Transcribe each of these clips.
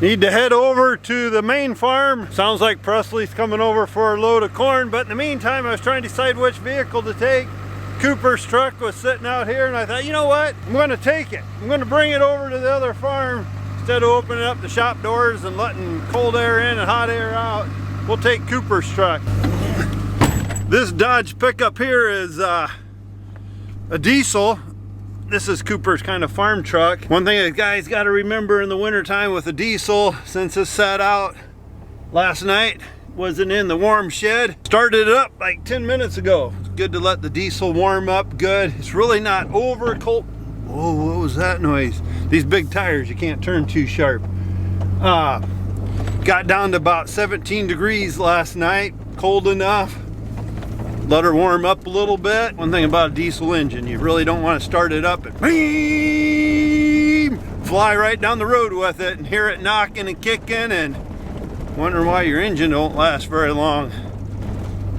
Need to head over to the main farm. Sounds like Presley's coming over for a load of corn, but in the meantime I was trying to decide which vehicle to take. Cooper's truck was sitting out here and I thought, you know what, I'm going to take it. I'm going to bring it over to the other farm. Instead of opening up the shop doors and letting cold air in and hot air out, we'll take Cooper's truck. This Dodge pickup here is a diesel. This is Cooper's kind of farm truck. One thing that guys got to remember in the wintertime with a diesel, since it sat out last night, wasn't in the warm shed. Started it up like 10 minutes ago. It's good to let the diesel warm up good. It's really not over cold. Oh, what was that noise? These big tires, you can't turn too sharp. Got down to about 17 degrees last night. Cold enough. Let her warm up a little bit. One thing about a diesel engine, you really don't want to start it up and fly right down the road with it and hear it knocking and kicking and wondering why your engine don't last very long.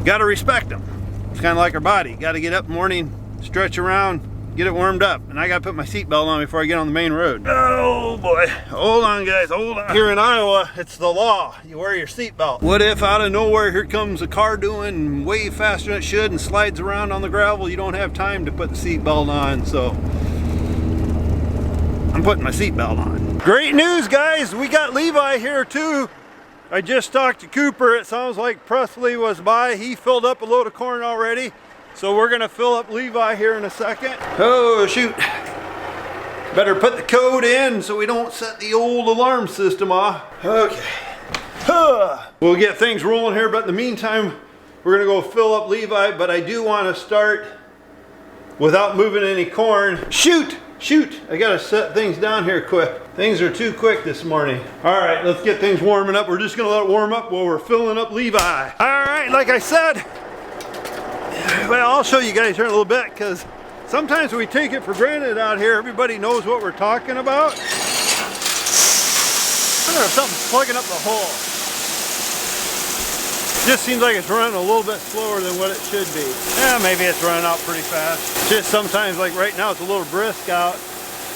Got to respect them. It's kind of like our body. Got to get up in the morning, stretch around, get it warmed up. And I got to put my seatbelt on before I get on the main road. Oh boy. Hold on guys, hold on. Here in Iowa, it's the law. You wear your seatbelt. What if out of nowhere here comes a car doing way faster than it should and slides around on the gravel? You don't have time to put the seatbelt on, so I'm putting my seatbelt on. Great news guys, we got Levi here too. I just talked to Cooper. It sounds like Presley was by. He filled up a load of corn already. So we're gonna fill up Levi here in a second. Oh shoot. Better put the code in so we don't set the old alarm system off. Okay. We'll get things rolling here, but in the meantime, we're gonna go fill up Levi, but I do wanna start without moving any corn. Shoot! I gotta set things down here quick. Things are too quick this morning. All right, let's get things warming up. We're just gonna let it warm up while we're filling up Levi. All right, like I said, well, I'll show you guys here in a little bit because sometimes we take it for granted out here. Everybody knows what we're talking about. I wonder if something's plugging up the hole. Just seems like it's running a little bit slower than what it should be. Yeah, maybe it's running out pretty fast. Just sometimes, like right now, it's a little brisk out.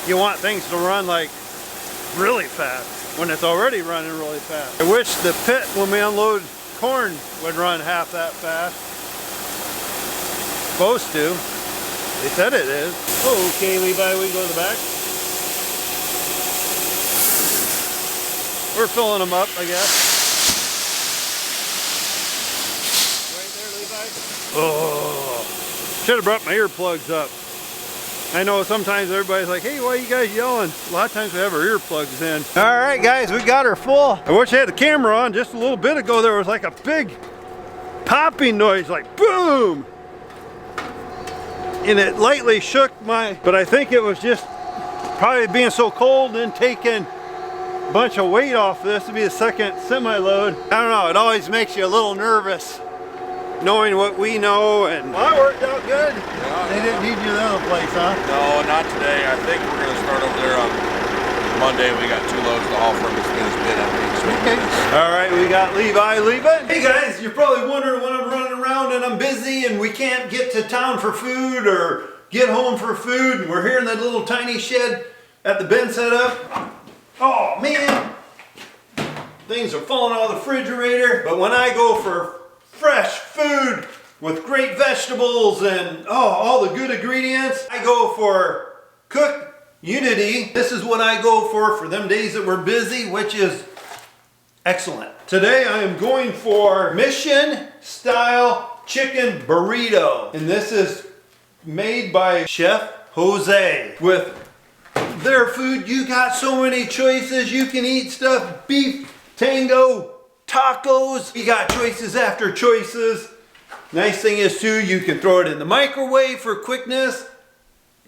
You want things to run like really fast when it's already running really fast. I wish the pit when we unload corn would run half that fast. Supposed to. They said it is. Okay, Levi, we can go to the back. We're filling them up, I guess. Right there, Levi. Oh, should have brought my earplugs up. I know sometimes everybody's like, hey, why are you guys yelling? A lot of times we have our earplugs in. All right, guys, we got her full. I wish I had the camera on. Just a little bit ago, there was like a big popping noise, like boom. And it lightly shook but I think it was just probably being so cold and taking a bunch of weight off this. To be the second semi-load. I don't know, it always makes you a little nervous knowing what we know. And well, that worked out good. Yeah, they didn't need you the other place, huh? No, not today. I think we're going to start over there on Monday. We got 2 loads to haul from as soon as bid out. Okay. All right, we got Levi leaving. Hey guys, you're probably wondering when I'm running around and I'm busy and we can't get to town for food or get home for food. And we're here in that little tiny shed at the bin setup. Oh man, things are falling out of the refrigerator. But when I go for fresh food with great vegetables and all the good ingredients, I go for Cook Unity. This is what I go for them days that we're busy, which is excellent. Today I am going for Mission Style Chicken Burrito. And this is made by Chef Jose. With their food, you got so many choices. You can eat stuff, beef, tango, tacos. You got choices after choices. Nice thing is too, you can throw it in the microwave for quickness.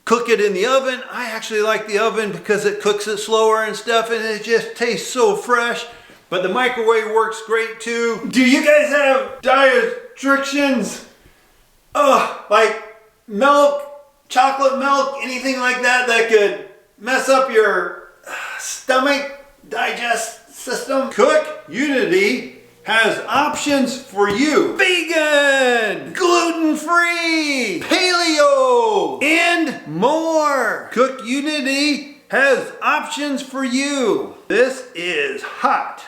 Cook it in the oven. I actually like the oven because it cooks it slower and stuff and it just tastes so fresh. But the microwave works great too. Do you guys have diet restrictions? Like milk, chocolate milk, anything like that could mess up your stomach, digest system? Cook Unity has options for you. Vegan, gluten-free, paleo, and more. Cook Unity has options for you. This is hot.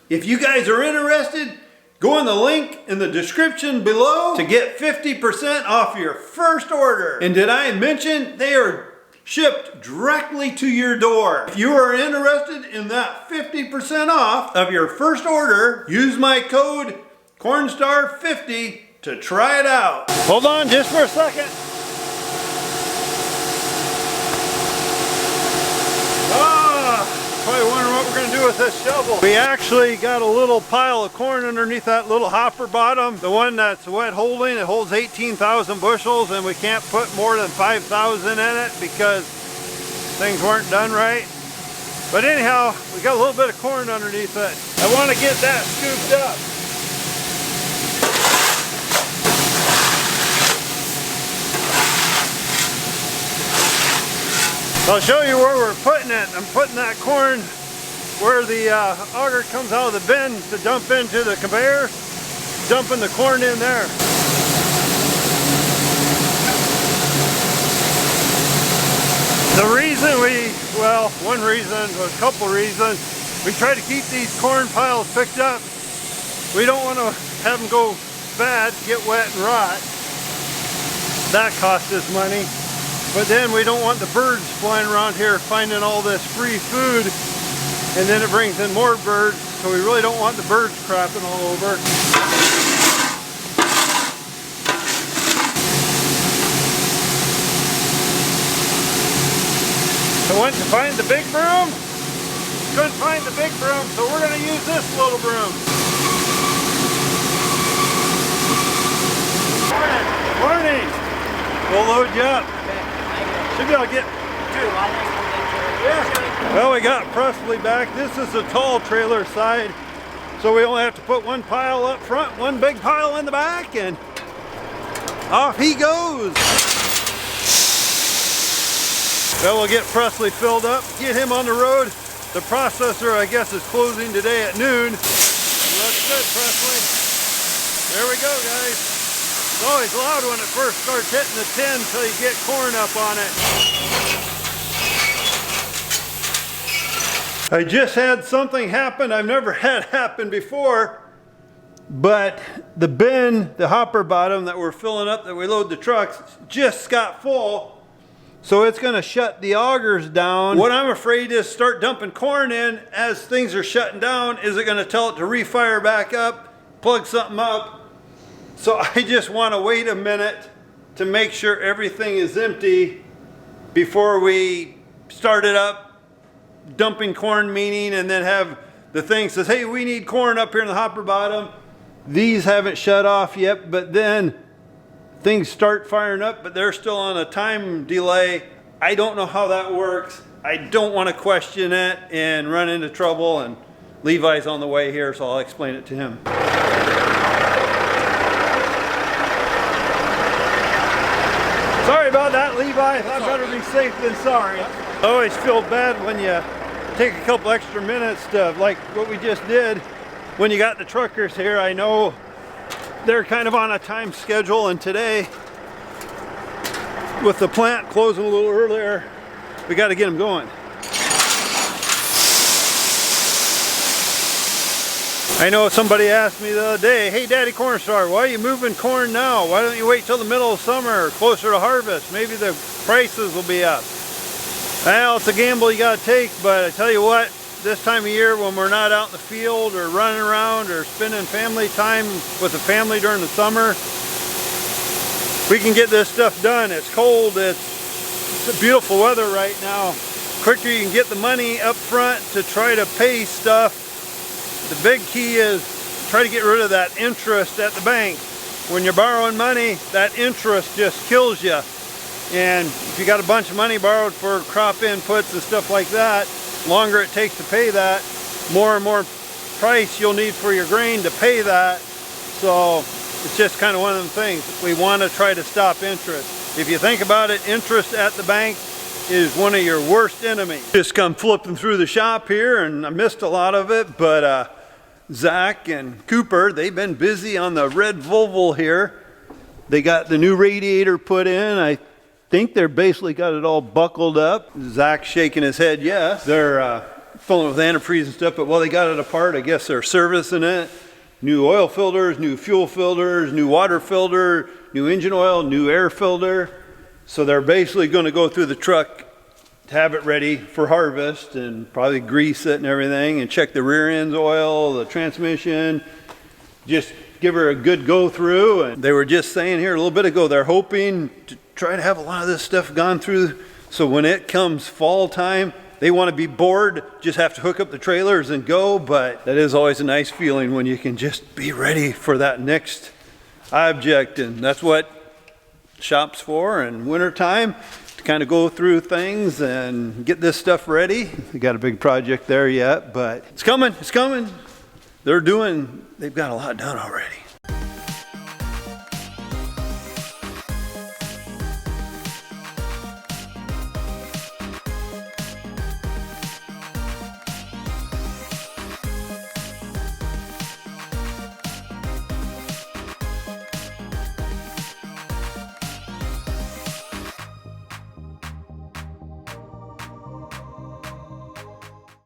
If you guys are interested, go in the link in the description below to get 50% off your first order. And did I mention they are shipped directly to your door? If you are interested in that 50% off of your first order, use my code Cornstar50 to try it out. Hold on just for a second. Probably wondering what we're going to do with this shovel. We actually got a little pile of corn underneath that little hopper bottom. The one that's wet holding, it holds 18,000 bushels, and we can't put more than 5,000 in it because things weren't done right. But anyhow, we got a little bit of corn underneath it. I want to get that scooped up. I'll show you where we're putting it. I'm putting that corn where the auger comes out of the bin to dump into the conveyor. Dumping the corn in there. The reason one reason, a couple reasons, we try to keep these corn piles picked up. We don't want to have them go bad, get wet and rot. That costs us money. But then we don't want the birds flying around here finding all this free food, and then it brings in more birds, so we really don't want the birds crapping all over. I went to find the big broom, couldn't find the big broom, so we're going to use this little broom. Morning! We'll load you up. Should be able to get two. Yeah. Well, we got Presley back. This is the tall trailer side, so we only have to put one pile up front, one big pile in the back, and off he goes. Well, we'll get Presley filled up, get him on the road. The processor, I guess, is closing today at noon. Looks good, Presley. There we go, guys. It's always loud when it first starts hitting the tin until you get corn up on it. I just had something happen I've never had happen before, but the bin, the hopper bottom that we're filling up that we load the trucks, just got full. So it's going to shut the augers down. What I'm afraid is start dumping corn in as things are shutting down. Is it going to tell it to refire back up, plug something up? So I just want to wait a minute to make sure everything is empty before we start it up, dumping corn meaning, and then have the thing says, hey, we need corn up here in the hopper bottom. These haven't shut off yet, but then things start firing up, but they're still on a time delay. I don't know how that works. I don't want to question it and run into trouble, and Levi's on the way here, so I'll explain it to him. Sorry about that, Levi. I better be safe than sorry. I always feel bad when you take a couple extra minutes to, like what we just did, when you got the truckers here. I know they're kind of on a time schedule, and today, with the plant closing a little earlier, we got to get them going. I know somebody asked me the other day, hey Daddy Cornstar, why are you moving corn now? Why don't you wait till the middle of summer or closer to harvest? Maybe the prices will be up. Well, it's a gamble you got to take, but I tell you what, this time of year when we're not out in the field or running around or spending family time with the family during the summer, we can get this stuff done. It's cold, it's beautiful weather right now. The quicker you can get the money up front to try to pay stuff. The big key is try to get rid of that interest at the bank. When you're borrowing money, that interest just kills you. And if you got a bunch of money borrowed for crop inputs and stuff like that, longer it takes to pay that, more and more price you'll need for your grain to pay that. So it's just kind of one of them things. We want to try to stop interest. If you think about it, interest at the bank is one of your worst enemies. Just come flipping through the shop here, and I missed a lot of it, but Zach and Cooper, they've been busy on the red Volvo here. They got the new radiator put in. I think they're basically got it all buckled up. Zach's shaking his head yes. They're filling it with antifreeze and stuff, but while they got it apart, I guess they're servicing it. New oil filters, new fuel filters, new water filter, new engine oil, new air filter. So they're basically going to go through the truck to have it ready for harvest and probably grease it and everything and check the rear end's oil, the transmission, just give her a good go through. And they were just saying here a little bit ago, they're hoping to try to have a lot of this stuff gone through. So when it comes fall time, they want to be bored, just have to hook up the trailers and go. But that is always a nice feeling when you can just be ready for that next object. And that's what shop's for in winter time, to kind of go through things and get this stuff ready. We got a big project there yet, but it's coming, it's coming. They've got a lot done already.